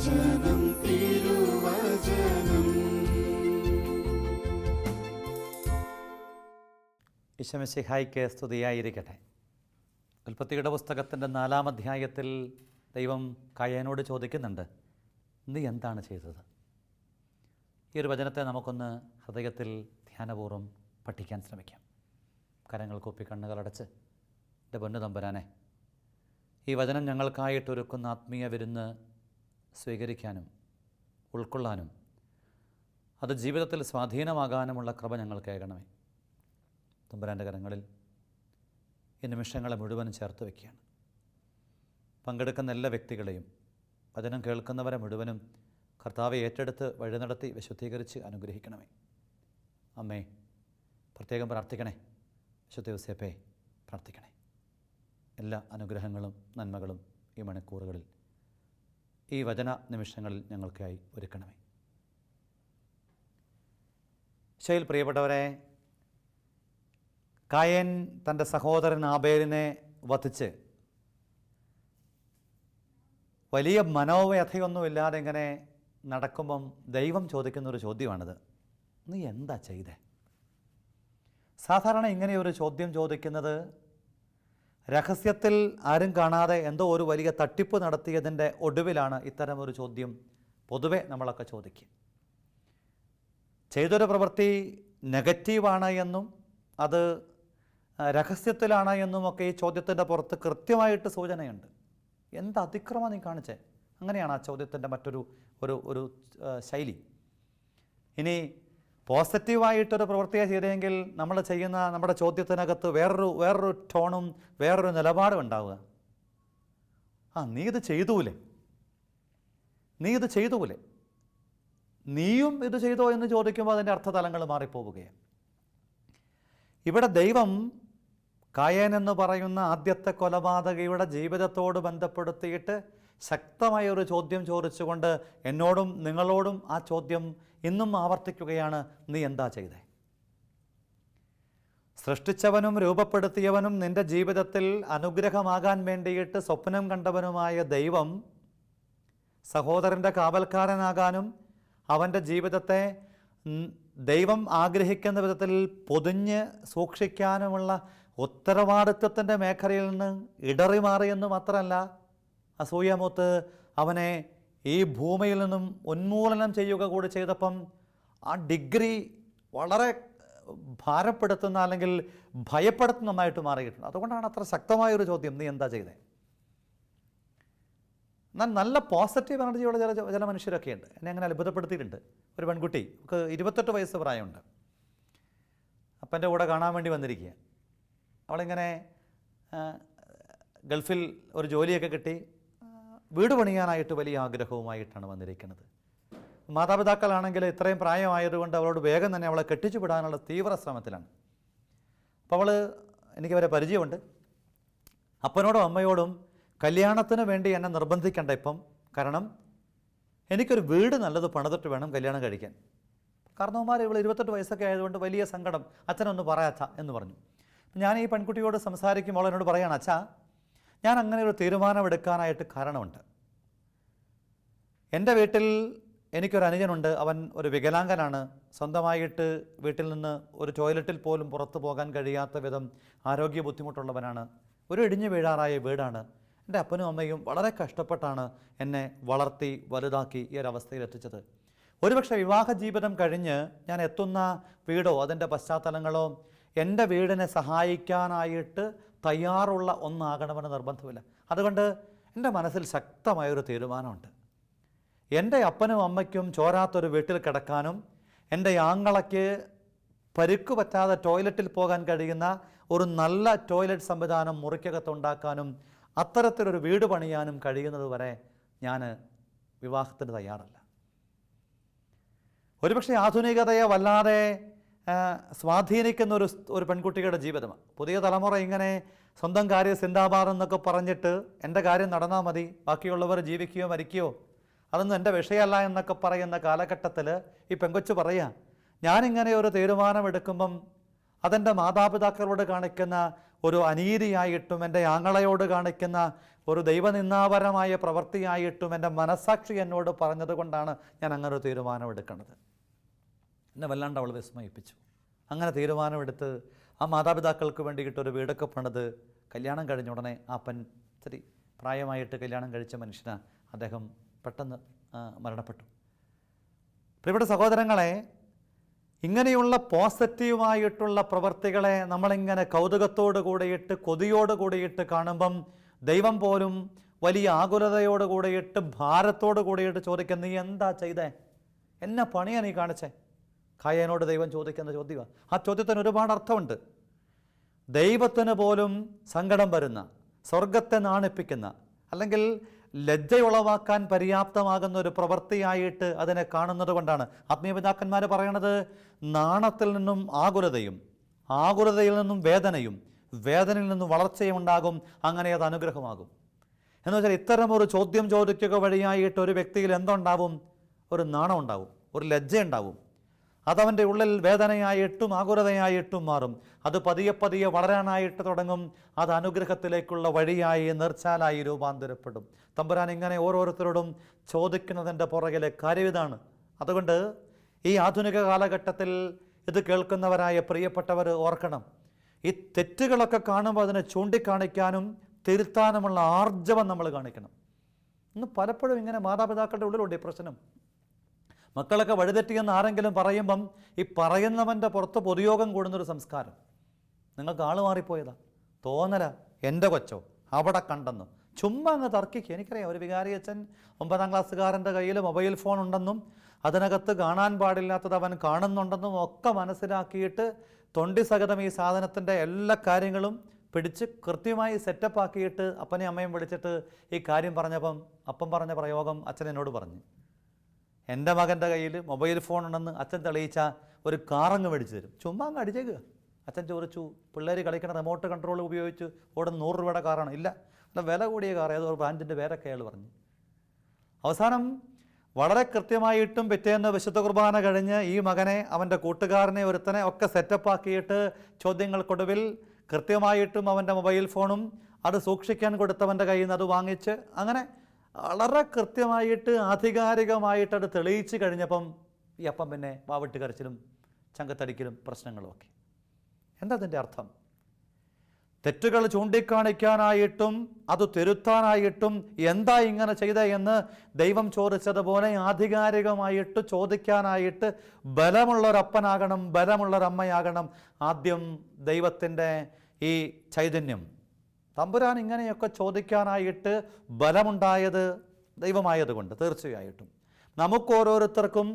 തിരുവചനം തിരുവചനം. ഈശോമിശിഹായ്ക്ക് സ്തുതിയായിരിക്കട്ടെ. ഉൽപ്പത്തിയുടെ പുസ്തകത്തിൻ്റെ 4-ാം അധ്യായത്തിൽ ദൈവം കായേനോട് ചോദിക്കുന്നുണ്ട്, നീ എന്താണ് ചെയ്തത്? ഈ ഒരു വചനത്തെ നമുക്കൊന്ന് ഹൃദയത്തിൽ ധ്യാനപൂർവ്വം പഠിക്കാൻ ശ്രമിക്കാം. കരങ്ങൾ കൂപ്പി കണ്ണുകളടച്ച്, എൻ്റെ പൊന്നു തമ്പുരാനെ, ഈ വചനം ഞങ്ങൾക്കായിട്ടൊരുക്കുന്ന ആത്മീയ വിരുന്ന് സ്വീകരിക്കാനും ഉൾക്കൊള്ളാനും അത് ജീവിതത്തിൽ സ്വാധീനമാകാനുമുള്ള കൃപ ഞങ്ങൾക്ക് ഏകണമേ. തമ്പുരാൻ്റെ കരങ്ങളിൽ ഈ നിമിഷങ്ങളെ മുഴുവനും ചേർത്ത് വയ്ക്കുകയാണ്. പങ്കെടുക്കുന്ന എല്ലാ വ്യക്തികളെയും വചനം കേൾക്കുന്നവരെ മുഴുവനും കർത്താവെ ഏറ്റെടുത്ത് വഴി നടത്തി വിശുദ്ധീകരിച്ച് അനുഗ്രഹിക്കണമേ. അമ്മേ, പ്രത്യേകം പ്രാർത്ഥിക്കണേ. വിശുദ്ധ യോസേപ്പേ, പ്രാർത്ഥിക്കണേ. എല്ലാ അനുഗ്രഹങ്ങളും നന്മകളും ഈ മണിക്കൂറുകളിൽ, ഈ വചന നിമിഷങ്ങളിൽ ഞങ്ങൾക്കായി ഒരുക്കണമേ. ശൈൽ പ്രിയപ്പെട്ടവരെ, കായേൻ തൻ്റെ സഹോദരൻ ആബേലിനെ വധിച്ച് വലിയ മനോവ്യഥയൊന്നുമില്ലാതെ ഇങ്ങനെ നടക്കുമ്പം ദൈവം ചോദിക്കുന്നൊരു ചോദ്യമാണിത്, നീ എന്താ ചെയ്തേ? സാധാരണ ഇങ്ങനെയൊരു ചോദ്യം ചോദിക്കുന്നത് രഹസ്യത്തിൽ ആരും കാണാതെ എന്തോ ഒരു വലിയ തട്ടിപ്പ് നടത്തിയതിൻ്റെ ഒടുവിലാണ് ഇത്തരമൊരു ചോദ്യം പൊതുവെ നമ്മളൊക്കെ ചോദിക്കുക. ചെയ്തൊരു പ്രവൃത്തി നെഗറ്റീവാണ് എന്നും അത് രഹസ്യത്തിലാണ് എന്നുമൊക്കെ ഈ ചോദ്യത്തിൻ്റെ പുറത്ത് കൃത്യമായിട്ട് സൂചനയുണ്ട്. എന്ത് അതിക്രമം നീ കാണിച്ചേ? അങ്ങനെയാണ് ആ ചോദ്യത്തിൻ്റെ മറ്റൊരു ഒരു ശൈലി. ഇനി പോസിറ്റീവായിട്ടൊരു പ്രവൃത്തിയെ ചെയ്തെങ്കിൽ നമ്മൾ ചെയ്യുന്ന നമ്മുടെ ചോദ്യത്തിനകത്ത് വേറൊരു ടോണും വേറൊരു നിലപാടും ഉണ്ടാവുക. നീ ഇത് ചെയ്തൂലേ, നീയും ഇത് ചെയ്തോ എന്ന് ചോദിക്കുമ്പോൾ അതിൻ്റെ അർത്ഥതലങ്ങൾ മാറിപ്പോവുകയാണ്. ഇവിടെ ദൈവം കായേൻ എന്ന് പറയുന്ന ആദ്യത്തെ കൊലപാതകയുടെ ജീവിതത്തോട് ബന്ധപ്പെടുത്തിയിട്ട് ശക്തമായ ഒരു ചോദ്യം ചോദിച്ചുകൊണ്ട് എന്നോടും നിങ്ങളോടും ആ ചോദ്യം ഇന്നും ആവർത്തിക്കുകയാണ്, നീ എന്താ ചെയ്തേ? സൃഷ്ടിച്ചവനും രൂപപ്പെടുത്തിയവനും നിൻ്റെ ജീവിതത്തിൽ അനുഗ്രഹമാകാൻ വേണ്ടിയിട്ട് സ്വപ്നം കണ്ടവനുമായ ദൈവം സഹോദരൻ്റെ കാവൽക്കാരനാകാനും അവൻ്റെ ജീവിതത്തെ ദൈവം ആഗ്രഹിക്കുന്ന വിധത്തിൽ പൊതിഞ്ഞ് സൂക്ഷിക്കാനുമുള്ള ഉത്തരവാദിത്വത്തിൻ്റെ മേഖലയിൽ നിന്ന് ഇടറിമാറിയെന്ന് മാത്രമല്ല, അസൂയമൂത്ത് അവനെ ഈ ഭൂമിയിൽ നിന്നും ഉന്മൂലനം ചെയ്യുക കൂടി ചെയ്തപ്പം ആ ഡിഗ്രി വളരെ ഭാരപ്പെടുത്തുന്ന അല്ലെങ്കിൽ ഭയപ്പെടുത്തുന്ന ഒന്നായിട്ട് മാറിയിട്ടുണ്ട്. അതുകൊണ്ടാണ് അത്ര ശക്തമായൊരു ചോദ്യം, നീ എന്താ ചെയ്തേ? എന്നാൽ നല്ല പോസിറ്റീവ് എനർജിയുള്ള ചില മനുഷ്യരൊക്കെ ഉണ്ട്. എന്നെ അങ്ങനെ അത്ഭുതപ്പെടുത്തിയിട്ടുണ്ട്. ഒരു പെൺകുട്ടി, നമുക്ക് 28 വയസ്സ് പ്രായമുണ്ട്. അപ്പൻ്റെ കൂടെ കാണാൻ വേണ്ടി വന്നിരിക്കുക. അവളിങ്ങനെ ഗൾഫിൽ ഒരു ജോലിയൊക്കെ കിട്ടി വീട് പണിയാനായിട്ട് വലിയ ആഗ്രഹവുമായിട്ടാണ് വന്നിരിക്കുന്നത്. മാതാപിതാക്കളാണെങ്കിൽ ഇത്രയും പ്രായമായതുകൊണ്ട് അവളോട് വേഗം തന്നെ അവളെ കെട്ടിച്ചു വിടാനുള്ള തീവ്ര ശ്രമത്തിലാണ്. അപ്പോൾ എനിക്ക് അവരെ പരിചയമുണ്ട്. അപ്പനോടും അമ്മയോടും കല്യാണത്തിന് വേണ്ടി എന്നെ നിർബന്ധിക്കേണ്ട ഇപ്പം, കാരണം എനിക്കൊരു വീട് നല്ലത് പണിതിട്ട് വേണം കല്യാണം കഴിക്കാൻ. കാരണവന്മാർ ഇവൾ 28 വയസ്സൊക്കെ ആയതുകൊണ്ട് വലിയ സങ്കടം, അച്ഛനൊന്ന് പറയാച്ച എന്ന് പറഞ്ഞു. ഞാൻ ഈ പെൺകുട്ടിയോട് സംസാരിക്കുമ്പോൾ എന്നോട് പറയുകയാണ്, അച്ഛാ, ഞാൻ അങ്ങനെ ഒരു തീരുമാനമെടുക്കാനായിട്ട് കാരണമുണ്ട്. എൻ്റെ വീട്ടിൽ എനിക്കൊരു അനുജനുണ്ട്. അവൻ ഒരു വികലാംഗനാണ്. സ്വന്തമായിട്ട് വീട്ടിൽ നിന്ന് ഒരു ടോയ്ലറ്റിൽ പോലും പുറത്തു പോകാൻ കഴിയാത്ത വിധം ആരോഗ്യ ബുദ്ധിമുട്ടുള്ളവനാണ്. ഒരു ഇടിഞ്ഞു വീഴാറായ വീടാണ്. എൻ്റെ അപ്പനും അമ്മയും വളരെ കഷ്ടപ്പെട്ടാണ് എന്നെ വളർത്തി വലുതാക്കി ഈ ഒരവസ്ഥയിൽ എത്തിച്ചത്. ഒരുപക്ഷെ വിവാഹ ജീവിതം കഴിഞ്ഞ് ഞാൻ എത്തുന്ന വീടോ അതിൻ്റെ പശ്ചാത്തലങ്ങളോ എൻ്റെ വീടിനെ സഹായിക്കാനായിട്ട് തയ്യാറുള്ള ഒന്നാകണമെന്ന് നിർബന്ധമില്ല. അതുകൊണ്ട് എൻ്റെ മനസ്സിൽ ശക്തമായൊരു തീരുമാനമുണ്ട്. എൻ്റെ അപ്പനും അമ്മയ്ക്കും ചോരാത്തൊരു വീട്ടിൽ കിടക്കാനും എൻ്റെ ആങ്ങളയ്ക്ക് പരുക്ക് പറ്റാതെ ടോയ്ലറ്റിൽ പോകാൻ കഴിയുന്ന ഒരു നല്ല ടോയ്ലറ്റ് സംവിധാനം മുറിക്കകത്തുണ്ടാക്കാനും അത്തരത്തിലൊരു വീട് പണിയാനും കഴിയുന്നത് വരെ ഞാൻ വിവാഹത്തിന് തയ്യാറല്ല. ഒരുപക്ഷെ ആധുനികതയെ വല്ലാതെ സ്വാധീനിക്കുന്ന ഒരു പെൺകുട്ടിയുടെ ജീവിതമാണ്. പുതിയ തലമുറ ഇങ്ങനെ സ്വന്തം കാര്യം സിന്ദാബാദ് എന്നൊക്കെ പറഞ്ഞിട്ട് എൻ്റെ കാര്യം നടന്നാൽ മതി, ബാക്കിയുള്ളവർ ജീവിക്കുകയോ മരിക്കുകയോ അതൊന്നും എൻ്റെ വിഷയമല്ല എന്നൊക്കെ പറയുന്ന കാലഘട്ടത്തിൽ ഈ പെങ്കൊച്ച് പറയുക, ഞാനിങ്ങനെ ഒരു തീരുമാനമെടുക്കുമ്പം അതെൻ്റെ മാതാപിതാക്കളോട് കാണിക്കുന്ന ഒരു അനീതിയായിട്ടും എൻ്റെ ആങ്ങളയോട് കാണിക്കുന്ന ഒരു ദൈവനിന്ദാപരമായ പ്രവൃത്തിയായിട്ടും എൻ്റെ മനസ്സാക്ഷി എന്നോട് പറഞ്ഞതുകൊണ്ടാണ് ഞാൻ അങ്ങനെ ഒരു തീരുമാനമെടുക്കുന്നത്. എന്നെ വല്ലാണ്ട് അവൾ വിസ്മയിപ്പിച്ചു. അങ്ങനെ തീരുമാനമെടുത്ത് ആ മാതാപിതാക്കൾക്ക് വേണ്ടിയിട്ടൊരു വീടൊക്കെ പണിത് കല്യാണം കഴിഞ്ഞ ഉടനെ അപ്പൻ ഇത്തിരി പ്രായമായിട്ട് കല്യാണം കഴിച്ച മനുഷ്യനാണ്. അദ്ദേഹം പെട്ടെന്ന് മരണപ്പെട്ടു. പ്രിയപ്പെട്ട സഹോദരങ്ങളെ, ഇങ്ങനെയുള്ള പോസിറ്റീവായിട്ടുള്ള പ്രവൃത്തികളെ നമ്മളിങ്ങനെ കൗതുകത്തോടു കൂടിയിട്ട് കൊതിയോട് കൂടിയിട്ട് കാണുമ്പം ദൈവം പോലും വലിയ ആകുലതയോട് കൂടിയിട്ട് ഭാരത്തോട് കൂടിയിട്ട് ചോദിക്കുക, നീ എന്താ ചെയ്തേ? എന്നെ പണിയാ നീ കാണിച്ചേ? കായേനോട് ദൈവം ചോദിക്കുന്ന ചോദ്യമാണ്. ആ ചോദ്യത്തിന് ഒരുപാട് അർത്ഥമുണ്ട്. ദൈവത്തിന് പോലും സങ്കടം വരുന്ന, സ്വർഗത്തെ നാണിപ്പിക്കുന്ന, അല്ലെങ്കിൽ ലജ്ജയുളവാക്കാൻ പര്യാപ്തമാകുന്ന ഒരു പ്രവൃത്തിയായിട്ട് അതിനെ കാണുന്നത് കൊണ്ടാണ് ആത്മീയപിതാക്കന്മാർ പറയണത്, നാണത്തിൽ നിന്നും ആകുലതയും, ആകുലതയിൽ നിന്നും വേദനയും, വേദനയിൽ നിന്നും വളർച്ചയും ഉണ്ടാകും, അങ്ങനെ അത് അനുഗ്രഹമാകും. എന്ന് വെച്ചാൽ ഇത്തരം ഒരു ചോദ്യം ചോദിക്കുക വഴിയായിട്ട് ഒരു വ്യക്തിയിൽ എന്തുണ്ടാവും? ഒരു നാണം ഉണ്ടാവും, ഒരു ലജ്ജ ഉണ്ടാവും. അതവൻ്റെ ഉള്ളിൽ വേദനയായിട്ടും ആകുലതയായിട്ടും മാറും. അത് പതിയെ പതിയെ വളരാനായിട്ട് തുടങ്ങും. അത് അനുഗ്രഹത്തിലേക്കുള്ള വഴിയായി, നീർച്ചാലായി രൂപാന്തരപ്പെടും. തമ്പുരാൻ ഇങ്ങനെ ഓരോരുത്തരോടും ചോദിക്കുന്നതിൻ്റെ പുറകിലെ കാര്യം ഇതാണ്. അതുകൊണ്ട് ഈ ആധുനിക കാലഘട്ടത്തിൽ ഇത് കേൾക്കുന്നവരായ പ്രിയപ്പെട്ടവർ ഓർക്കണം, ഈ തെറ്റുകളൊക്കെ കാണുമ്പോൾ അതിനെ ചൂണ്ടിക്കാണിക്കാനും തിരുത്താനുമുള്ള ആർജവം നമ്മൾ കാണിക്കണം. ഇന്ന് പലപ്പോഴും ഇങ്ങനെ മാതാപിതാക്കളുടെ ഉള്ളിലുണ്ട് ഈ പ്രശ്നം. മക്കളൊക്കെ വഴിതെറ്റിയെന്ന് ആരെങ്കിലും പറയുമ്പം ഈ പറയുന്നവൻ്റെ പുറത്ത് പൊതുയോഗം കൂടുന്നൊരു സംസ്കാരം. നിങ്ങൾക്ക് ആൾ മാറിപ്പോയതാ, തോന്നല, എൻ്റെ കൊച്ചോ അവിടെ കണ്ടെന്നു ചുമ്മാ അങ്ങ് തർക്കിക്കുക. എനിക്കറിയാം, ഒരു വികാരി അച്ഛൻ 9ാം ക്ലാസ്സുകാരൻ്റെ കയ്യിൽ മൊബൈൽ ഫോൺ ഉണ്ടെന്നും അതിനകത്ത് കാണാൻ പാടില്ലാത്തത് അവൻ കാണുന്നുണ്ടെന്നും ഒക്കെ മനസ്സിലാക്കിയിട്ട് തൊണ്ടി സഹിതം ഈ സാധനത്തിൻ്റെ എല്ലാ കാര്യങ്ങളും പിടിച്ച് കൃത്യമായി സെറ്റപ്പ് ആക്കിയിട്ട് അപ്പനെയും അമ്മയും വിളിച്ചിട്ട് ഈ കാര്യം പറഞ്ഞപ്പം അപ്പം പറഞ്ഞ പ്രയോഗം അച്ഛൻ എന്നോട് പറഞ്ഞു, എൻ്റെ മകൻ്റെ കയ്യിൽ മൊബൈൽ ഫോൺ ഉണ്ടെന്ന് അച്ഛൻ തെളിയിച്ച ഒരു കാറങ്ങ് മേടിച്ച് തരും. ചുമ്മാ അങ്ങ് അടിച്ചേക്കുക. അച്ഛൻ ചോദിച്ചു, പിള്ളേർ കളിക്കണ റിമോട്ട് കൺട്രോൾ ഉപയോഗിച്ച് ഓടുന്ന 100 രൂപയുടെ കാറാണ്? ഇല്ല, അല്ല വില കൂടിയ കാർ, ഏതോ ഒരു ബ്രാൻഡിൻ്റെ പേരൊക്കെ അയാൾ പറഞ്ഞു. അവസാനം വളരെ കൃത്യമായിട്ടും പിറ്റേന്ന് വിശുദ്ധ കുർബാന കഴിഞ്ഞ് ഈ മകനെ, അവൻ്റെ കൂട്ടുകാരനെ, ഒരുത്തനെ ഒക്കെ സെറ്റപ്പാക്കിയിട്ട് ചോദ്യങ്ങൾക്കൊടുവിൽ കൃത്യമായിട്ടും അവൻ്റെ മൊബൈൽ ഫോണും അത് സൂക്ഷിക്കാൻ കൊടുത്തവൻ്റെ കയ്യിൽ നിന്ന് അത് വാങ്ങിച്ച് അങ്ങനെ വളരെ കൃത്യമായിട്ട് ആധികാരികമായിട്ട് അത് തെളിയിച്ച് കഴിഞ്ഞപ്പം ഈ അപ്പം പിന്നെ വാവിട്ട് കരച്ചിലും ചങ്കത്തടിക്കലും പ്രശ്നങ്ങളും ഒക്കെ. എന്താ അതിൻ്റെ അർത്ഥം? തെറ്റുകൾ ചൂണ്ടിക്കാണിക്കാനായിട്ടും അത് തിരുത്താനായിട്ടും എന്താ ഇങ്ങനെ ചെയ്തേ എന്ന് ദൈവം ചോദിച്ചതുപോലെ ആധികാരികമായിട്ട് ചോദിക്കാനായിട്ട് ബലമുള്ളൊരപ്പനാകണം, ബലമുള്ളൊരമ്മയാകണം ആദ്യം ദൈവത്തിൻ്റെ ഈ ചൈതന്യം. തമ്പുരാൻ ഇങ്ങനെയൊക്കെ ചോദിക്കാനായിട്ട് ബലമുണ്ടായത് ദൈവമായതുകൊണ്ട് തീർച്ചയായിട്ടും നമുക്കോരോരുത്തർക്കും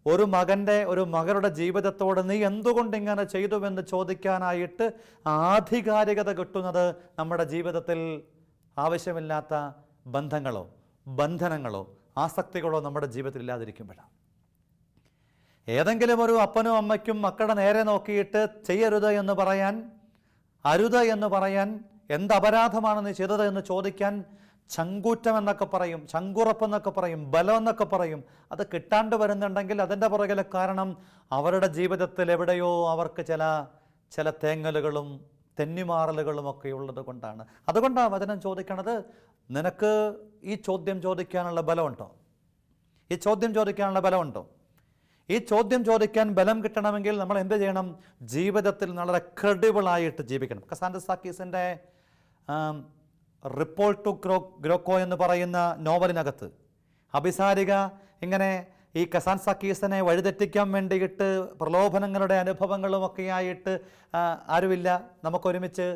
ഒരു മകൻ്റെ, ഒരു മകളുടെ ജീവിതത്തോട് നീ എന്തുകൊണ്ട് ഇങ്ങനെ ചെയ്തുവെന്ന് ചോദിക്കാനായിട്ട് ആധികാരികത കിട്ടുന്നത് നമ്മുടെ ജീവിതത്തിൽ ആവശ്യമില്ലാത്ത ബന്ധങ്ങളോ ബന്ധനങ്ങളോ ആസക്തികളോ നമ്മുടെ ജീവിതത്തിൽ ഇല്ലാതിരിക്കുമ്പോഴാണ്. ഏതെങ്കിലും ഒരു അപ്പനും അമ്മയ്ക്കും മക്കളുടെ നേരെ നോക്കിയിട്ട് ചെയ്യരുത് എന്ന് പറയാൻ, അരുത് എന്ന് പറയാൻ, എന്ത് അപരാധമാണ് നീ ചെയ്തത് എന്ന് ചോദിക്കാൻ ചങ്കൂറ്റം എന്നൊക്കെ പറയും, ചങ്കുറപ്പെന്നൊക്കെ പറയും, ബലം എന്നൊക്കെ പറയും. അത് കിട്ടാണ്ട് വരുന്നുണ്ടെങ്കിൽ അതിൻ്റെ പുറകിലെ കാരണം അവരുടെ ജീവിതത്തിൽ എവിടെയോ അവർക്ക് ചില തേങ്ങലുകളും തെന്നിമാറലുകളും ഒക്കെ ഉള്ളത് കൊണ്ടാണ്. അതുകൊണ്ടാണ് വചനം ചോദിക്കണത്, നിനക്ക് ഈ ചോദ്യം ചോദിക്കാനുള്ള ബലമുണ്ടോ? ഈ ചോദ്യം ചോദിക്കാനുള്ള ബലമുണ്ടോ? ഈ ചോദ്യം ചോദിക്കാൻ ബലം കിട്ടണമെങ്കിൽ നമ്മൾ എന്ത് ചെയ്യണം? ജീവിതത്തിൽ വളരെ ക്രെഡിബിളായിട്ട് ജീവിക്കണം. കസാൻഡ്രസ് സാക്കീസിൻ്റെ റിപ്പോർട്ട് ടു ഗ്രോക്കോ എന്ന് പറയുന്ന നോവലിനകത്ത് അഭിസാരിക ഇങ്ങനെ ഈ കസാൻഡ്രസ് സാക്കീസിനെ വഴിതെറ്റിക്കാൻ വേണ്ടിയിട്ട് പ്രലോഭനങ്ങളുടെ അനുഭവങ്ങളുമൊക്കെയായിട്ട് ആരുമില്ല, നമുക്കൊരുമിച്ച്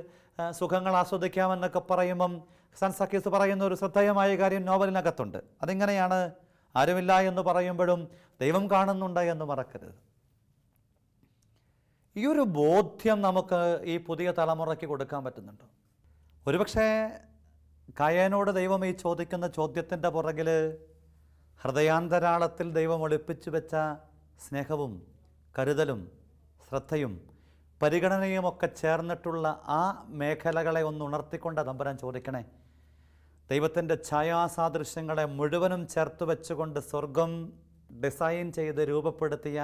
സുഖങ്ങൾ ആസ്വദിക്കാമെന്നൊക്കെ പറയുമ്പം കസാൻഡ്രസ് സാക്കീസ് പറയുന്ന ഒരു ശ്രദ്ധേയമായ കാര്യം നോവലിനകത്തുണ്ട്. അതിങ്ങനെയാണ്, ആരുമില്ല എന്ന് പറയുമ്പോഴും ദൈവം കാണുന്നുണ്ട് എന്ന് മറക്കരുത്. ഈ ഒരു ബോധ്യം നമുക്ക് ഈ പുതിയ തലമുറയ്ക്ക് കൊടുക്കാൻ പറ്റുന്നുണ്ടോ? ഒരുപക്ഷെ കായേനോട് ദൈവം ഈ ചോദിക്കുന്ന ചോദ്യത്തിൻ്റെ പുറകിൽ ഹൃദയാന്തരാളത്തിൽ ദൈവം ഒളിപ്പിച്ചു വെച്ച സ്നേഹവും കരുതലും ശ്രദ്ധയും പരിഗണനയുമൊക്കെ ചേർന്നിട്ടുള്ള ആ മേഖലകളെ ഒന്ന് ഉണർത്തിക്കൊണ്ട് തമ്പുരാൻ ചോദിക്കണേ. ദൈവത്തിൻ്റെ ഛായാസാദൃശ്യങ്ങളെ മുഴുവനും ചേർത്ത് വെച്ചുകൊണ്ട് സ്വർഗം ഡിസൈൻ ചെയ്ത് രൂപപ്പെടുത്തിയ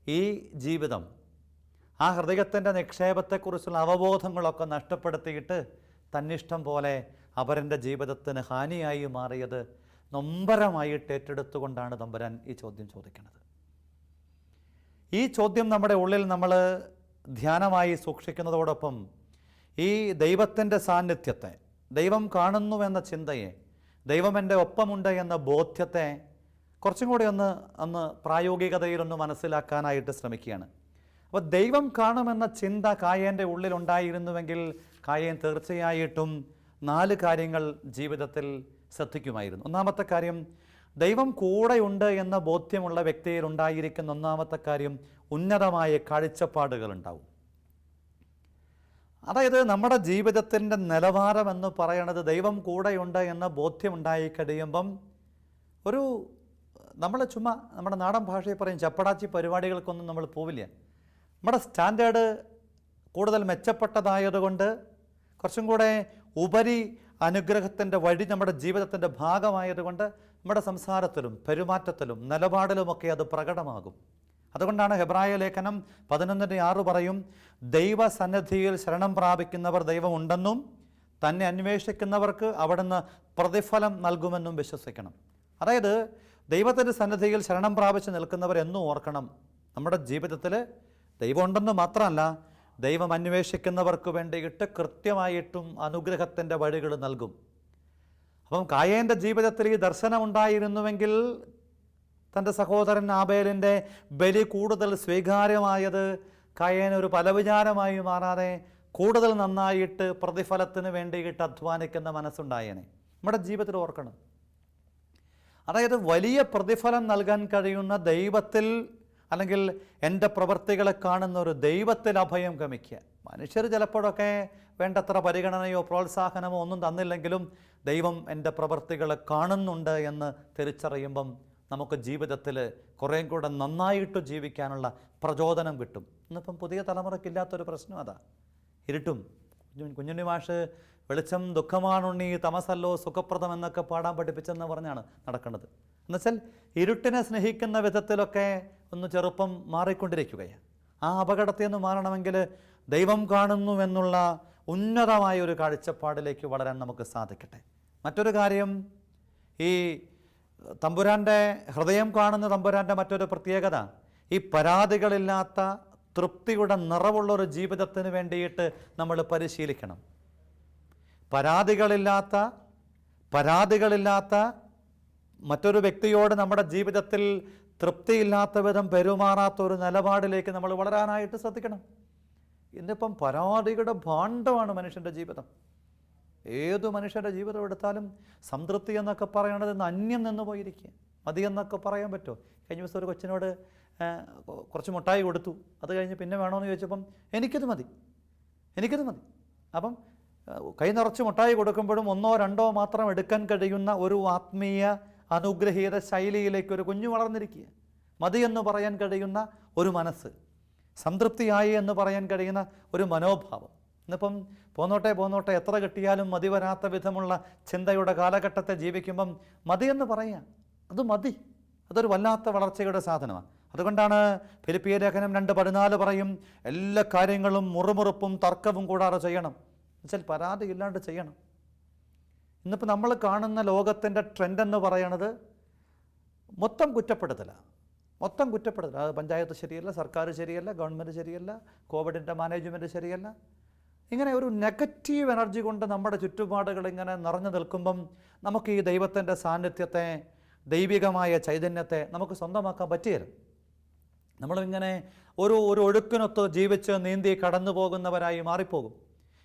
ഈ ജീവിതം ആ ഹൃദയത്തിൻ്റെ നിക്ഷേപത്തെക്കുറിച്ചുള്ള അവബോധങ്ങളൊക്കെ നഷ്ടപ്പെടുത്തിയിട്ട് തന്നിഷ്ടം പോലെ അവരുടെ ജീവിതത്തിന് ഹാനിയായി മാറിയത് നൊമ്പരമായിട്ട് ഏറ്റെടുത്തുകൊണ്ടാണ് തമ്പുരാൻ ഈ ചോദ്യം ചോദിക്കുന്നത്. ഈ ചോദ്യം നമ്മുടെ ഉള്ളിൽ നമ്മൾ ധ്യാനമായി സൂക്ഷിക്കുന്നതോടൊപ്പം ഈ ദൈവത്തിൻ്റെ സാന്നിധ്യത്തെ, ദൈവം കാണുന്നുവെന്ന ചിന്തയെ, ദൈവം എൻ്റെ ഒപ്പമുണ്ട് എന്ന ബോധ്യത്തെ കുറച്ചും കൂടി ഒന്ന് പ്രായോഗികതയിലൊന്ന് മനസ്സിലാക്കാനായിട്ട് ശ്രമിക്കുകയാണ്. അപ്പോൾ ദൈവം കാണുമെന്ന ചിന്ത കായേൻ്റെ ഉള്ളിലുണ്ടായിരുന്നുവെങ്കിൽ കായേൻ തീർച്ചയായിട്ടും 4 കാര്യങ്ങൾ ജീവിതത്തിൽ ശ്രദ്ധിക്കുമായിരുന്നു. ഒന്നാമത്തെ കാര്യം, ദൈവം കൂടെയുണ്ട് എന്ന ബോധ്യമുള്ള വ്യക്തിയിൽ ഉണ്ടായിരിക്കുന്ന ഒന്നാമത്തെ കാര്യം, ഉന്നതമായ കാഴ്ചപ്പാടുകളുണ്ടാവും. അതായത് നമ്മുടെ ജീവിതത്തിൻ്റെ നിലവാരം എന്ന് പറയുന്നത് ദൈവം കൂടെയുണ്ട് എന്ന ബോധ്യമുണ്ടായി കഴിയുമ്പം നമ്മൾ ചുമ്മാ നമ്മുടെ നാടൻ ഭാഷയിൽ പറയും ചപ്പടാച്ചി പരിപാടികൾക്കൊന്നും നമ്മൾ പോവില്ല. നമ്മുടെ സ്റ്റാൻഡേർഡ് കൂടുതൽ മെച്ചപ്പെട്ടതായതുകൊണ്ട് കുറച്ചും കൂടെ ഉപരി അനുഗ്രഹത്തിൻ്റെ വഴി നമ്മുടെ ജീവിതത്തിൻ്റെ ഭാഗമായതുകൊണ്ട് നമ്മുടെ സംസാരത്തിലും പെരുമാറ്റത്തിലും നിലപാടിലുമൊക്കെ അത് പ്രകടമാകും. അതുകൊണ്ടാണ് ഹെബ്രായ ലേഖനം 11:6 പറയും, ദൈവസന്നിധിയിൽ ശരണം പ്രാപിക്കുന്നവർ ദൈവമുണ്ടെന്നും തന്നെ അന്വേഷിക്കുന്നവർക്ക് അവിടുന്ന് പ്രതിഫലം നൽകുമെന്നും വിശ്വസിക്കണം. അതായത് ദൈവത്തിൻ്റെ സന്നിധിയിൽ ശരണം പ്രാപിച്ച് നിൽക്കുന്നവർ എന്നും ഓർക്കണം, നമ്മുടെ ജീവിതത്തിൽ ദൈവമുണ്ടെന്ന് മാത്രമല്ല, ദൈവം അന്വേഷിക്കുന്നവർക്ക് വേണ്ടിയിട്ട് കൃത്യമായിട്ടും അനുഗ്രഹത്തിൻ്റെ വഴികൾ നൽകും. അപ്പം കായേൻ്റെ ജീവിതത്തിൽ ഈ ദർശനം ഉണ്ടായിരുന്നുവെങ്കിൽ തൻ്റെ സഹോദരൻ ആബേലിൻ്റെ ബലി കൂടുതൽ സ്വീകാര്യമായത് കായേൻ ഒരു പലവിചാരമായി മാറാതെ കൂടുതൽ നന്നായിട്ട് പ്രതിഫലത്തിന് വേണ്ടിയിട്ട് അധ്വാനിക്കുന്ന മനസ്സുണ്ടായേനെ. നമ്മുടെ ജീവിതത്തിൽ ഓർക്കണം, അതായത് വലിയ പ്രതിഫലം നൽകാൻ കഴിയുന്ന ദൈവത്തിൽ, അല്ലെങ്കിൽ എൻ്റെ പ്രവൃത്തികളെ കാണുന്ന ഒരു ദൈവത്തിൽ അഭയം ഗമിക്കുക. മനുഷ്യർ ചിലപ്പോഴൊക്കെ വേണ്ടത്ര പരിഗണനയോ പ്രോത്സാഹനമോ ഒന്നും തന്നില്ലെങ്കിലും ദൈവം എൻ്റെ പ്രവൃത്തികളെ കാണുന്നുണ്ട് എന്ന് തിരിച്ചറിയുമ്പം നമുക്ക് ജീവിതത്തിൽ കുറേയും കൂടെ നന്നായിട്ട് ജീവിക്കാനുള്ള പ്രചോദനം കിട്ടും. ഇന്നിപ്പം പുതിയ തലമുറയ്ക്കില്ലാത്തൊരു പ്രശ്നം അതാ, ഇരുട്ടും. കുഞ്ഞുണ്ണി മാഷ് വെളിച്ചം ദുഃഖമാണുണ്ണി തമസല്ലോ സുഖപ്രദം എന്നൊക്കെ പാടാൻ പഠിപ്പിച്ചെന്ന് പറഞ്ഞാണ് നടക്കുന്നത്. എന്നുവെച്ചാൽ ഇരുട്ടിനെ സ്നേഹിക്കുന്ന വിധത്തിലൊക്കെ ഒന്ന് ചെറുപ്പം മാറിക്കൊണ്ടിരിക്കുകയാണ്. ആ അപകടത്തിൽ നിന്ന് മാറണമെങ്കിൽ ദൈവം കാണുന്നുവെന്നുള്ള ഉന്നതമായ ഒരു കാഴ്ചപ്പാടിലേക്ക് വളരാൻ നമുക്ക് സാധിക്കട്ടെ. മറ്റൊരു കാര്യം, ഈ തമ്പുരാൻ്റെ ഹൃദയം കാണുന്ന തമ്പുരാൻ്റെ മറ്റൊരു പ്രത്യേകത, ഈ പരാതികളില്ലാത്ത തൃപ്തിയുടെ നിറവുള്ളൊരു ജീവിതത്തിന് വേണ്ടിയിട്ട് നമ്മൾ പരിശീലിക്കണം. പരാതികളില്ലാത്ത മറ്റൊരു വ്യക്തിയോട് നമ്മുടെ ജീവിതത്തിൽ തൃപ്തിയില്ലാത്ത വിധം പെരുമാറാത്ത ഒരു നിലപാടിലേക്ക് നമ്മൾ വളരാനായിട്ട് ശ്രദ്ധിക്കണം. ഇന്നിപ്പം പരാതിയുടെ ഭാണ്ഡമാണ് മനുഷ്യൻ്റെ ജീവിതം. ഏതു മനുഷ്യൻ്റെ ജീവിതം എടുത്താലും സംതൃപ്തി എന്നൊക്കെ പറയണത് ഇന്ന് അന്യം നിന്ന് പോയിരിക്കുക. മതി എന്നൊക്കെ പറയാൻ പറ്റുമോ? കഴിഞ്ഞ ദിവസം ഒരു കൊച്ചിനോട് കുറച്ച് മുട്ടായി കൊടുത്തു, അത് കഴിഞ്ഞ് പിന്നെ വേണമെന്ന് ചോദിച്ചപ്പം എനിക്കത് മതി. അപ്പം കൈ നിറച്ച് മുട്ടായി കൊടുക്കുമ്പോഴും 1ഓ 2ഓ മാത്രം എടുക്കാൻ കഴിയുന്ന ഒരു ആത്മീയ അനുഗ്രഹീത ശൈലിയിലേക്ക് ഒരു കുഞ്ഞു വളർന്നിരിക്കുക. മതി എന്ന് പറയാൻ കഴിയുന്ന ഒരു മനസ്സ്, സംതൃപ്തിയായി എന്ന് പറയാൻ കഴിയുന്ന ഒരു മനോഭാവം. ഇന്നിപ്പം പോന്നോട്ടെ എത്ര കിട്ടിയാലും മതി വരാത്ത വിധമുള്ള ചിന്തയുടെ കാലഘട്ടത്തെ ജീവിക്കുമ്പം മതിയെന്ന് പറയുക, അത് മതി, അതൊരു വല്ലാത്ത വളർച്ചയുടെ സാധനമാണ്. അതുകൊണ്ടാണ് ഫിലിപ്പിയ ലേഖനം 2:14 പറയും, എല്ലാ കാര്യങ്ങളും മുറുമുറുപ്പും തർക്കവും കൂടാതെ ചെയ്യണം. എന്നുവെച്ചാൽ പരാതി ഇല്ലാണ്ട് ചെയ്യണം. ഇന്നിപ്പോൾ നമ്മൾ കാണുന്ന ലോകത്തിൻ്റെ ട്രെൻഡ് എന്ന് പറയണത് മൊത്തം കുറ്റപ്പെടുത്തലാണ്. അത് പഞ്ചായത്ത് ശരിയല്ല, സർക്കാർ ശരിയല്ല, ഗവൺമെൻറ് ശരിയല്ല, കോവിഡിൻ്റെ മാനേജ്മെൻറ്റ് ശരിയല്ല. ഇങ്ങനെ ഒരു നെഗറ്റീവ് എനർജി കൊണ്ട് നമ്മുടെ ചുറ്റുപാടുകൾ ഇങ്ങനെ നിറഞ്ഞു നിൽക്കുമ്പം നമുക്ക് ഈ ദൈവത്തിൻ്റെ സാന്നിധ്യത്തെ, ദൈവികമായ ചൈതന്യത്തെ നമുക്ക് സ്വന്തമാക്കാൻ പറ്റിയല്ല. നമ്മളിങ്ങനെ ഒരു ഒഴുക്കിനൊത്ത് ജീവിച്ച് നീന്തി കടന്നു പോകുന്നവരായി മാറിപ്പോകും.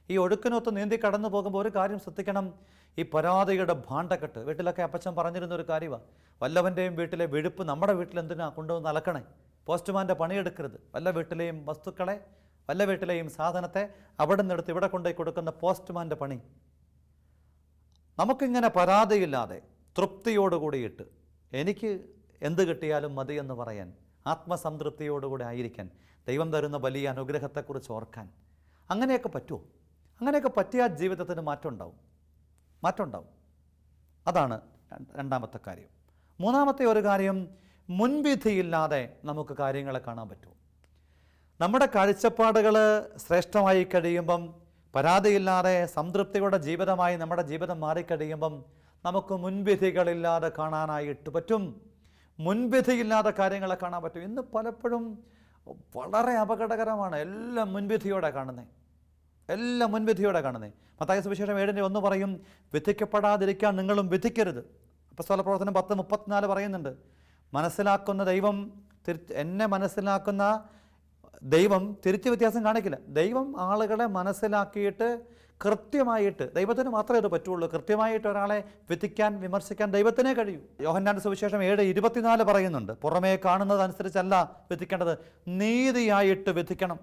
ഈ ഒഴുക്കിനൊത്ത് നീന്തി കടന്നു പോകുമ്പോൾ ഒരു കാര്യം ശ്രദ്ധിക്കണം, ഈ പരാതിയുടെ ഭാണ്ഡക്കെട്ട്. വീട്ടിലൊക്കെ അപ്പച്ചൻ പറഞ്ഞിരുന്ന ഒരു കാര്യമാണ്, വല്ലവൻ്റെയും വീട്ടിലെ വെഴുപ്പ് നമ്മുടെ വീട്ടിൽ എന്തിനാ കൊണ്ടുവന്ന് അലക്കണേ, പോസ്റ്റ്മാൻ്റെ പണിയെടുക്കരുത്. വല്ല വീട്ടിലെയും വസ്തുക്കളെ, വല്ല വീട്ടിലെയും സാധനത്തെ അവിടെ നിന്നെടുത്ത് ഇവിടെ കൊണ്ടുപോയി കൊടുക്കുന്ന പോസ്റ്റ്മാൻ്റെ പണി. നമുക്കിങ്ങനെ പരാതിയില്ലാതെ തൃപ്തിയോടുകൂടിയിട്ട് എനിക്ക് എന്ത് കിട്ടിയാലും മതി എന്ന് പറയാൻ, ആത്മസംതൃപ്തിയോടുകൂടി ആയിരിക്കാൻ, ദൈവം തരുന്ന വലിയ അനുഗ്രഹത്തെക്കുറിച്ച് ഓർക്കാൻ അങ്ങനെയൊക്കെ പറ്റുമോ? അങ്ങനെയൊക്കെ പറ്റിയാൽ ജീവിതത്തിന് മാറ്റം ഉണ്ടാവും. അതാണ് രണ്ടാമത്തെ കാര്യം. മൂന്നാമത്തെ ഒരു കാര്യം, മുൻവിധിയില്ലാതെ നമുക്ക് കാര്യങ്ങളെ കാണാൻ പറ്റുമോ? നമ്മുടെ കാഴ്ചപ്പാടുകൾ ശ്രേഷ്ഠമായി കഴിയുമ്പം, പരാതിയില്ലാതെ സംതൃപ്തിയുടെ ജീവിതമായി നമ്മുടെ ജീവിതം മാറിക്കഴിയുമ്പം നമുക്ക് മുൻവിധികളില്ലാതെ കാണാനായിട്ട് പറ്റും. മുൻവിധിയില്ലാതെ കാര്യങ്ങളെ കാണാൻ പറ്റും. ഇന്ന് പലപ്പോഴും വളരെ അപകടകരമാണ്. എല്ലാം മുൻവിധിയോടെ കാണുന്നത്. മത്തായി സുവിശേഷം 7:1 പറയും, വിധിക്കപ്പെടാതിരിക്കാൻ നിങ്ങളും വിധിക്കരുത്. അപ്പോസ്തല പ്രവർത്തനം 10:34 പറയുന്നുണ്ട്, മനസ്സിലാക്കുന്ന ദൈവം എന്നെ മനസ്സിലാക്കുന്ന ദൈവം തിരിച്ച് വ്യത്യാസം കാണിക്കില്ല. ദൈവം ആളുകളെ മനസ്സിലാക്കിയിട്ട് കൃത്യമായിട്ട്, ദൈവത്തിന് മാത്രമേ അത് പറ്റുള്ളൂ, കൃത്യമായിട്ട് ഒരാളെ വിധിക്കാൻ, വിമർശിക്കാൻ ദൈവത്തിനേ കഴിയൂ. യോഹന്നാന്റെ സുവിശേഷം 7:24 പറയുന്നുണ്ട്, പുറമേ കാണുന്നതനുസരിച്ചല്ല വിധിക്കേണ്ടത്, നീതിയായിട്ട് വിധിക്കണം.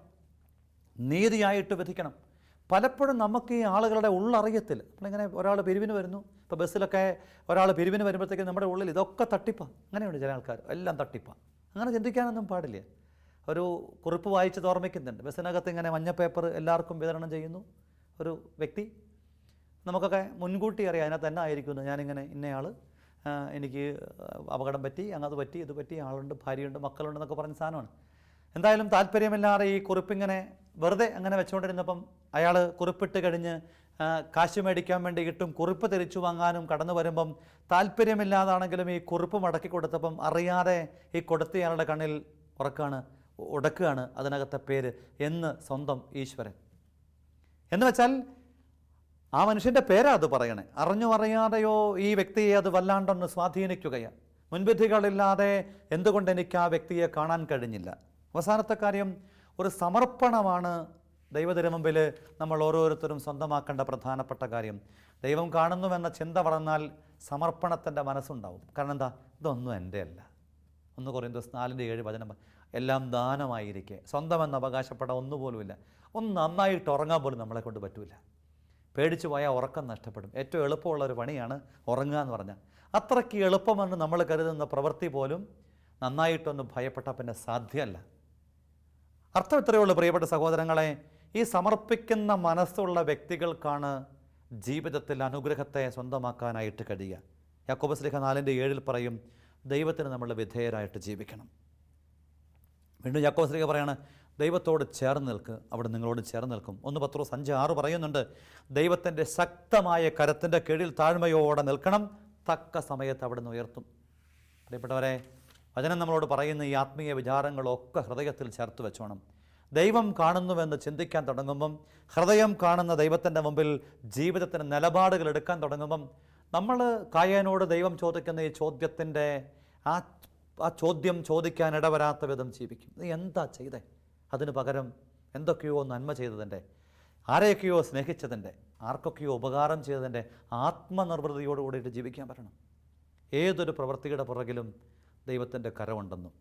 പലപ്പോഴും നമുക്ക് ഈ ആളുകളുടെ ഉള്ളറിയത്തില്ല. നമ്മളിങ്ങനെ ഒരാൾ പിരിവിന് വരുന്നു, ഇപ്പോൾ ബസ്സിലൊക്കെ ഒരാൾ പിരിവിന് വരുമ്പോഴത്തേക്കും നമ്മുടെ ഉള്ളിൽ ഇതൊക്കെ തട്ടിപ്പാണ്. അങ്ങനെയുണ്ട് ചില ആൾക്കാർ, എല്ലാം തട്ടിപ്പാണ്. അങ്ങനെ ചിന്തിക്കാനൊന്നും പാടില്ല. ഒരു കുറിപ്പ് വായിച്ച് ഓർമ്മിക്കുന്നുണ്ട്. ബസ്സിനകത്ത് ഇങ്ങനെ മഞ്ഞ പേപ്പർ എല്ലാവർക്കും വിതരണം ചെയ്യുന്നു ഒരു വ്യക്തി. നമുക്കൊക്കെ മുൻകൂട്ടി അറിയാം അതിനകത്ത് തന്നെ ആയിരിക്കുന്നു, ഞാനിങ്ങനെ ഇന്നയാൾ, എനിക്ക് അപകടം പറ്റി, അങ്ങത് പറ്റി, ഇത് പറ്റി, ആളുണ്ട്, ഭാര്യയുണ്ട്, മക്കളുണ്ടെന്നൊക്കെ പറഞ്ഞ സാധനമാണ്. എന്തായാലും താല്പര്യമില്ലാതെ ഈ കുറിപ്പിങ്ങനെ വെറുതെ അങ്ങനെ വെച്ചുകൊണ്ടിരുന്നപ്പം അയാൾ കുറിപ്പിട്ട് കഴിഞ്ഞ് കാശ് മേടിക്കാൻ വേണ്ടി കിട്ടും, കുറിപ്പ് തിരിച്ചു വാങ്ങാനും കടന്നു വരുമ്പം താല്പര്യമില്ലാതാണെങ്കിലും ഈ കുറിപ്പ് മടക്കി കൊടുത്തപ്പം അറിയാതെ ഈ കൊടുത്തയാളുടെ കണ്ണിൽ ഉടക്കുകയാണ് അതിനകത്തെ പേര് എന്ന് സ്വന്തം ഈശ്വരൻ. എന്ന് വെച്ചാൽ ആ മനുഷ്യൻ്റെ പേരാ അത് പറയണേ. അറിഞ്ഞോ അറിയാതെയോ ഈ വ്യക്തിയെ അത് വല്ലാണ്ടൊന്ന് സ്വാധീനിക്കുകയാണ്. മുൻവിധികളില്ലാതെ എന്തുകൊണ്ട് എനിക്ക് ആ വ്യക്തിയെ കാണാൻ കഴിഞ്ഞില്ല? അവസാനത്തെ കാര്യം, ഒരു സമർപ്പണമാണ് ദൈവത്തിരുമുമ്പിൽ നമ്മൾ ഓരോരുത്തരും സ്വന്തമാക്കേണ്ട പ്രധാനപ്പെട്ട കാര്യം. ദൈവം കാണുന്നുവെന്ന ചിന്ത വളർന്നാൽ സമർപ്പണത്തിൻ്റെ മനസ്സുണ്ടാവും. കാരണം എന്താ? ഇതൊന്നും എൻ്റെ അല്ല. 1 കൊരിന്ത്യർ 4:7 എല്ലാം ദാനമായിരിക്കെ സ്വന്തമെന്ന് അവകാശപ്പെടാൻ ഒന്നുപോലുമില്ല. ഒന്ന് നന്നായിട്ട് ഉറങ്ങാൻ പോലും നമ്മളെ കൊണ്ട് പറ്റൂല. പേടിച്ചു പോയാൽ ഉറക്കം നഷ്ടപ്പെടും. ഏറ്റവും എളുപ്പമുള്ളൊരു പണിയാണ് ഉറങ്ങുക എന്ന് പറഞ്ഞാൽ. അത്രയ്ക്ക് എളുപ്പമെന്ന് നമ്മൾ കരുതുന്ന പ്രവൃത്തി പോലും നന്നായിട്ടൊന്ന് ഭയപ്പെട്ടാൽ പിന്നെ സാധ്യമല്ല. അർത്ഥം ഇത്രയേ ഉള്ളൂ പ്രിയപ്പെട്ട സഹോദരങ്ങളെ. ഈ സമർപ്പിക്കുന്ന മനസ്സുള്ള വ്യക്തികൾക്കാണ് ജീവിതത്തിൽ അനുഗ്രഹത്തെ സ്വന്തമാക്കാനായിട്ട് കഴിയുക. യാക്കോബ് ശ്ലീഹ 4:7 പറയും, ദൈവത്തിന് നമ്മൾ വിധേയരായിട്ട് ജീവിക്കണം. വീണ്ടും യാക്കോബ് ശ്ലീഹ പറയാണ്, ദൈവത്തോട് ചേർന്ന് നിൽക്ക്, അവിടെ നിങ്ങളോട് ചേർന്ന് നിൽക്കും. 1 പത്രോസ് 5:6 പറയുന്നുണ്ട്, ദൈവത്തിൻ്റെ ശക്തമായ കരത്തിൻ്റെ കീഴിൽ താഴ്മയോടെ നിൽക്കണം, തക്ക സമയത്ത് അവിടെ നിന്ന് ഉയർത്തും. പ്രിയപ്പെട്ടവരെ, വചനം നമ്മളോട് പറയുന്ന ഈ ആത്മീയ വിചാരങ്ങളൊക്കെ ഹൃദയത്തിൽ ചേർത്ത് വെച്ചോണം. ദൈവം കാണുന്നുവെന്ന് ചിന്തിക്കാൻ തുടങ്ങുമ്പം, ഹൃദയം കാണുന്ന ദൈവത്തിൻ്റെ മുമ്പിൽ ജീവിതത്തിന് നിലപാടുകൾ എടുക്കാൻ തുടങ്ങുമ്പം, നമ്മൾ കായനോട് ദൈവം ചോദിക്കുന്ന ഈ ചോദ്യത്തിൻ്റെ ആ ചോദ്യം ചോദിക്കാൻ ഇടവരാത്ത വിധം ജീവിക്കും. നീ എന്താ ചെയ്തേ? അതിന് പകരം എന്തൊക്കെയോ നന്മ ചെയ്തതിൻ്റെ, ആരെയൊക്കെയോ സ്നേഹിച്ചതിൻ്റെ, ആർക്കൊക്കെയോ ഉപകാരം ചെയ്തതിൻ്റെ ആത്മനിർവൃതിയോട് കൂടിയിട്ട് ജീവിക്കാൻ പറ്റണം. ഏതൊരു പ്രവൃത്തിയുടെ പുറകിലും ദൈവത്തിൻ്റെ കരമുണ്ടെന്നും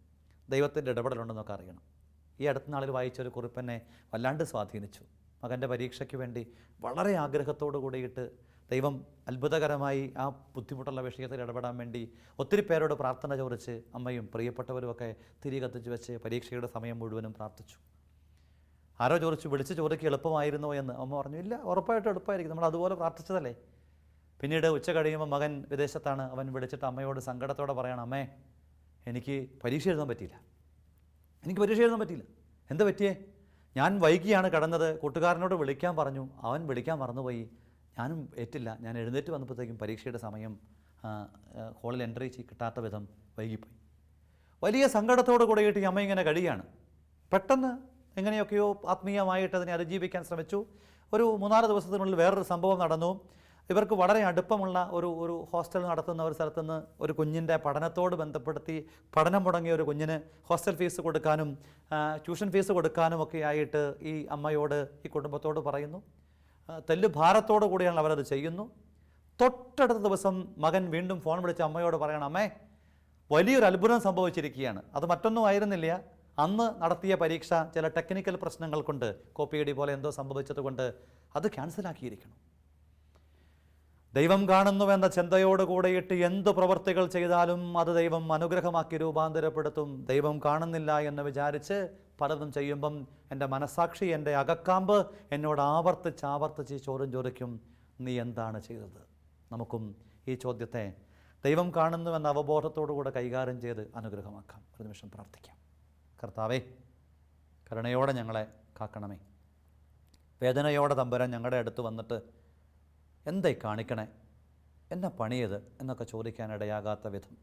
ദൈവത്തിൻ്റെ ഇടപെടലുണ്ടെന്നൊക്കെ അറിയണം. ഈ അടുത്ത നാളിൽ വായിച്ചൊരു കുറിപ്പെന്നെ വല്ലാണ്ട് സ്വാധീനിച്ചു. മകൻ്റെ പരീക്ഷയ്ക്ക് വേണ്ടി വളരെ ആഗ്രഹത്തോടു കൂടിയിട്ട് ദൈവം അത്ഭുതകരമായി ആ ബുദ്ധിമുട്ടുള്ള വിഷയത്തിൽ ഇടപെടാൻ വേണ്ടി ഒത്തിരി പേരോട് പ്രാർത്ഥന ചോദിച്ച് അമ്മയും പ്രിയപ്പെട്ടവരുമൊക്കെ തിരി കത്തിച്ച് വെച്ച് പരീക്ഷയുടെ സമയം മുഴുവനും പ്രാർത്ഥിച്ചു. ആരോ വിളിച്ച് ചോദിക്കുക എളുപ്പമായിരുന്നോ എന്ന്. അമ്മ പറഞ്ഞു, ഇല്ല, ഉറപ്പായിട്ടും എളുപ്പമായിരിക്കും, നമ്മൾ അതുപോലെ പ്രാർത്ഥിച്ചതല്ലേ. പിന്നീട് ഉച്ച കഴിയുമ്പോൾ മകൻ വിദേശത്താണ്. അവൻ വിളിച്ചിട്ട് അമ്മയോട് സങ്കടത്തോടെ പറയണം, അമ്മേ, എനിക്ക് പരീക്ഷ എഴുതാൻ പറ്റിയില്ല. എന്താ പറ്റിയേ? ഞാൻ വൈകിയാണ് കടന്നത്, കൂട്ടുകാരനോട് വിളിക്കാൻ പറഞ്ഞു, അവൻ വിളിക്കാൻ മറന്നുപോയി, ഞാനും ഏറ്റില്ല. ഞാൻ എഴുന്നേറ്റ് വന്നപ്പോഴത്തേക്കും പരീക്ഷയുടെ സമയം ഹോളിൽ എൻട്രി കിട്ടാത്ത വിധം വൈകിപ്പോയി. വലിയ സങ്കടത്തോട് കൂടിയിട്ട് ഈ അമ്മ ഇങ്ങനെ കഴിയാണ്. പെട്ടെന്ന് എങ്ങനെയൊക്കെയോ ആത്മീയമായിട്ട് അതിനെ അതിജീവിക്കാൻ ശ്രമിച്ചു. ഒരു 3-4 ദിവസത്തിനുള്ളിൽ വേറൊരു സംഭവം നടന്നു. ഇവർക്ക് വളരെ അടുപ്പമുള്ള ഒരു ഹോസ്റ്റൽ നടത്തുന്ന ഒരു സ്ഥലത്തുനിന്ന് ഒരു കുഞ്ഞിൻ്റെ പഠനത്തോട് ബന്ധപ്പെടുത്തി പഠനം മുടങ്ങിയ ഒരു കുഞ്ഞിന് ഹോസ്റ്റൽ ഫീസ് കൊടുക്കാനും ട്യൂഷൻ ഫീസ് കൊടുക്കാനും ഒക്കെ ആയിട്ട് ഈ അമ്മയോട്, ഈ കുടുംബത്തോട് പറയുന്നു. തെല്ല് ഭാരത്തോടു കൂടിയാണ് അവരത് ചെയ്യുന്നു. തൊട്ടടുത്ത ദിവസം മകൻ വീണ്ടും ഫോൺ വിളിച്ച് അമ്മയോട് പറയണം, അമ്മേ, വലിയൊരു അത്ഭുതം സംഭവിച്ചിരിക്കുകയാണ്. അത് മറ്റൊന്നും ആയിരുന്നില്ല, അന്ന് നടത്തിയ പരീക്ഷ ചില ടെക്നിക്കൽ പ്രശ്നങ്ങൾ കൊണ്ട്, കോപ്പിയടി പോലെ എന്തോ സംഭവിച്ചത് കൊണ്ട് അത് ക്യാൻസലാക്കിയിരിക്കണം. ദൈവം കാണുന്നുവെന്ന ചിന്തയോട് കൂടിയിട്ട് എന്ത് പ്രവൃത്തികൾ ചെയ്താലും അത് ദൈവം അനുഗ്രഹമാക്കി രൂപാന്തരപ്പെടുത്തും. ദൈവം കാണുന്നില്ല എന്ന് വിചാരിച്ച് പലതും ചെയ്യുമ്പം എൻ്റെ മനസാക്ഷി, എൻ്റെ അകക്കാമ്പ് എന്നോട് ആവർത്തിച്ച് ചോദിക്കും, നീ എന്താണ് ചെയ്തത്? നമുക്കും ഈ ചോദ്യത്തെ ദൈവം കാണുന്നുവെന്ന അവബോധത്തോടു കൂടെ കൈകാര്യം ചെയ്ത് അനുഗ്രഹമാക്കാം. ഒരു നിമിഷം പ്രാർത്ഥിക്കാം. കർത്താവേ, കരുണയോടെ ഞങ്ങളെ കാക്കണമേ. വേദനയോടെ തമ്പുരാൻ ഞങ്ങളുടെ അടുത്ത് വന്നിട്ട് എന്തായി കാണിക്കണേ, എന്നെ പണിയത് എന്നൊക്കെ ചോദിക്കാനിടയാകാത്ത വിധം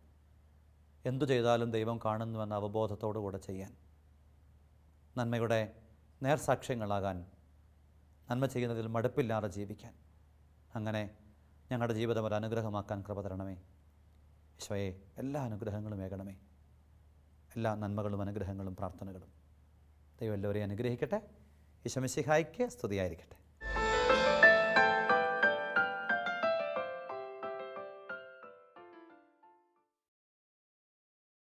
എന്തു ചെയ്താലും ദൈവം കാണുന്നുവെന്ന അവബോധത്തോടു കൂടെ ചെയ്യാൻ, നന്മയുടെ നേർസാക്ഷ്യങ്ങളാകാൻ, നന്മ ചെയ്യുന്നതിൽ മടുപ്പില്ലാതെ ജീവിക്കാൻ, അങ്ങനെ ഞങ്ങളുടെ ജീവിതം ഒരു അനുഗ്രഹമാക്കാൻ കൃപ തരണമേ. ഈശോയെ, എല്ലാ അനുഗ്രഹങ്ങളും ഏകണമേ. എല്ലാ നന്മകളും അനുഗ്രഹങ്ങളും പ്രാർത്ഥനകളും ദൈവം എല്ലാവരെയും അനുഗ്രഹിക്കട്ടെ. ഈശോ മിശിഹായ്ക്ക് സ്തുതിയായിരിക്കട്ടെ.